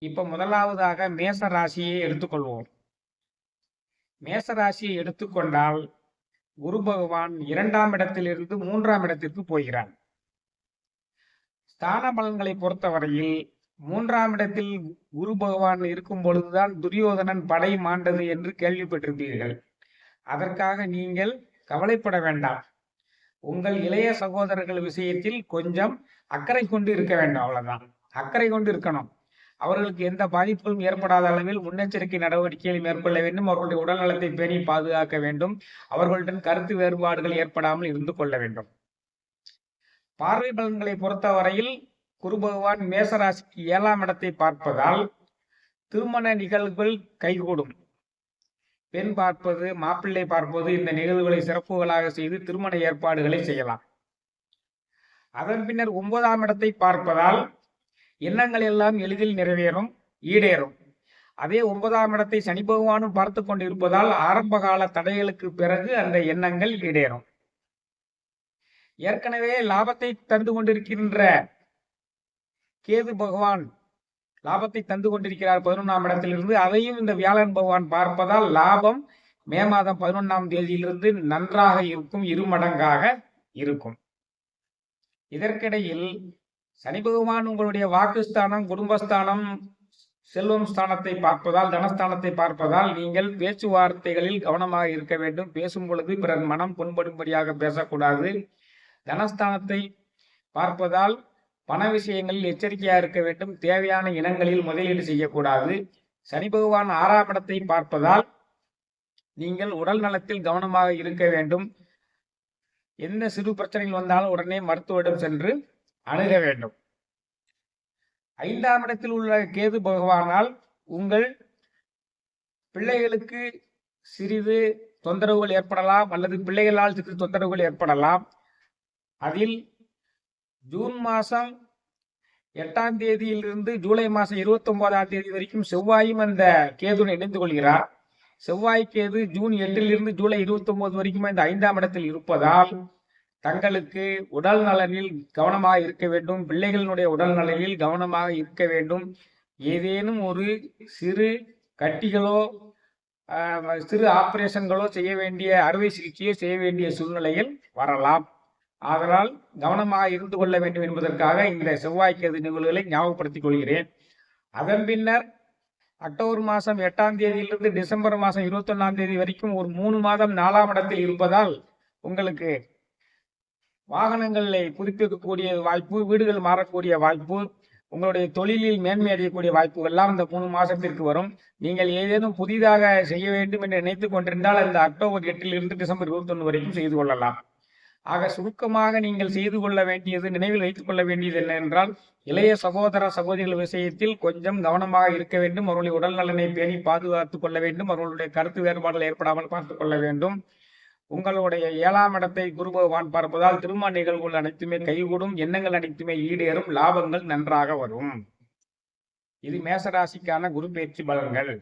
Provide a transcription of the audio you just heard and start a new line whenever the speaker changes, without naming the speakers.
இப்ப முதலாவதாக மேச ராசியை எடுத்துக்கொள்வோம். மேச ராசியை எடுத்துக்கொண்டால் குரு பகவான் 2ஆம் இடத்திலிருந்து 3ஆம் இடத்திற்கு போகிறார். ஸ்தான பலன்களை பொறுத்தவரையில் 3ஆம் இடத்தில் குரு பகவான் இருக்கும் பொழுதுதான் துரியோதனன் படை மாண்டது என்று கேள்விப்பட்டிருப்பீர்கள். அதற்காக நீங்கள் கவலைப்பட வேண்டாம். உங்கள் இளைய சகோதரர்கள் விஷயத்தில் கொஞ்சம் அக்கறை கொண்டு இருக்க வேண்டும். அவ்வளவுதான், அக்கறை கொண்டு இருக்கணும். அவர்களுக்கு எந்த பாதிப்புகளும் ஏற்படாத அளவில் முன்னெச்சரிக்கை நடவடிக்கைகளை மேற்கொள்ள வேண்டும். அவர்களுடைய உடல் நலத்தை பேணி பாதுகாக்க வேண்டும். அவர்களுடன் கருத்து வேறுபாடுகள் ஏற்படாமல் இருந்து கொள்ள வேண்டும். பார்வை பலன்களை பொறுத்தவரையில் குரு பகவான் மேசராசிக்கு 7ஆம் இடத்தை பார்ப்பதால் திருமண நிகழ்வுகள் கைகூடும். பெண் பார்ப்பது, மாப்பிள்ளை பார்ப்பது, இந்த நிகழ்வுகளை சிறப்புகளாக செய்து திருமண ஏற்பாடுகளை செய்யலாம். அதன் பின்னர் 9ஆம் இடத்தை பார்ப்பதால் எண்ணங்கள் எல்லாம் எளிதில் நிறைவேறும், ஈடேறும். அதே 9ஆம் இடத்தை சனி பகவானும் பார்த்து கொண்டிருப்பதால் ஆரம்ப கால தடைகளுக்கு பிறகு அந்த எண்ணங்கள் ஈடேறும். ஏற்கனவே லாபத்தை தந்து கொண்டிருக்கின்ற கேது பகவான் லாபத்தை தந்து கொண்டிருக்கிறார் 11ஆம் இடத்திலிருந்து. அதையும் இந்த வியாழன் பகவான் பார்ப்பதால் லாபம் மே மாதம் 11ஆம் தேதியிலிருந்து நன்றாக இருக்கும், 2 மடங்காக இருக்கும். இதற்கிடையில் சனி பகவான் உங்களுடைய வாக்குஸ்தானம், குடும்பஸ்தானம், செல்வம் ஸ்தானத்தை பார்ப்பதால், தனஸ்தானத்தை பார்ப்பதால் நீங்கள் பேச்சுவார்த்தைகளில் கவனமாக இருக்க வேண்டும். பேசும் பொழுது பிறர் மனம் புண்படும்படியாக பேசக்கூடாது. தனஸ்தானத்தை பார்ப்பதால் பண விஷயங்களில் எச்சரிக்கையாக இருக்க வேண்டும். தேவையான இனங்களில் முதலீடு செய்யக்கூடாது. சனி பகவான் 6ஆம் இடத்தை பார்ப்பதால் நீங்கள் உடல் நலத்தில் கவனமாக இருக்க வேண்டும். எந்த சிறு பிரச்சனைகள் வந்தாலும் உடனே மருத்துவரிடம் சென்று அணுக வேண்டும். 5ஆம் இடத்தில் உள்ள கேது பகவானால் உங்கள் பிள்ளைகளுக்கு சிறிது தொந்தரவுகள் ஏற்படலாம், அல்லது பிள்ளைகளால் சிறிது தொந்தரவுகள் ஏற்படலாம். அதில் ஜூன் மாதம் 8ஆம் தேதியிலிருந்து ஜூலை மாதம் 29ஆம் தேதி வரைக்கும் செவ்வாயும் அந்த கேதுடன் இணைந்து கொள்கிறார். செவ்வாய் கேது ஜூன் 8லிருந்து ஜூலை 29 வரைக்கும் இந்த 5ஆம் இடத்தில் இருப்பதால் தங்களுக்கு உடல் நலனில் கவனமாக இருக்க வேண்டும். பிள்ளைகளினுடைய உடல் நலனில் கவனமாக இருக்க வேண்டும். ஏதேனும் ஒரு சிறு கட்டிகளோ சிறு ஆபரேஷன்களோ செய்ய வேண்டிய, அறுவை சிகிச்சையோ செய்ய வேண்டிய சூழ்நிலையில் வரலாம். அதனால் கவனமாக இருந்து கொள்ள வேண்டும் என்பதற்காக இந்த செவ்வாய்க்கேது நிகழ்வுகளை ஞாபகப்படுத்திக் கொள்கிறேன். அதன் பின்னர் அக்டோபர் மாதம் 8ஆம் தேதியிலிருந்து டிசம்பர் மாதம் 21ஆம் தேதி வரைக்கும் ஒரு 3 மாதம் 4ஆம் இடத்தில் இருப்பதால் உங்களுக்கு வாகனங்களை புதுப்பிக்கக்கூடிய வாய்ப்பு, வீடுகள் மாறக்கூடிய வாய்ப்பு, உங்களுடைய தொழிலில் மேன்மை அடையக்கூடிய வாய்ப்புகள் எல்லாம் இந்த 3 மாதத்திற்கு வரும். நீங்கள் ஏதேனும் புதிதாக செய்ய வேண்டும் என்று நினைத்துக் கொண்டிருந்தால் இந்த அக்டோபர் 8லிருந்து டிசம்பர் 21 வரைக்கும் செய்து கொள்ளலாம். ஆக சுருக்கமாக நீங்கள் செய்து கொள்ள வேண்டியது, நினைவில் வைத்துக் கொள்ள வேண்டியது என்னவென்றால், இளைய சகோதர சகோதரிகள் விஷயத்தில் கொஞ்சம் கவனமாக இருக்க வேண்டும். அவர்களுடைய உடல் நலனை பேணி பாதுகாத்துக் கொள்ள வேண்டும். அவர்களுடைய கருத்து வேறுபாடுகள் ஏற்படாமல் பார்த்துக் கொள்ள வேண்டும். உங்களுடைய 7ஆம் இடத்தை குரு பகவான் பார்ப்பதால் திருமண நிகழ்வுகள் அனைத்துமே கைகூடும், எண்ணங்கள் அனைத்துமே ஈடேறும், லாபங்கள் நன்றாக வரும். இது மேசராசிக்கான குரு பயிற்சி பலன்கள்.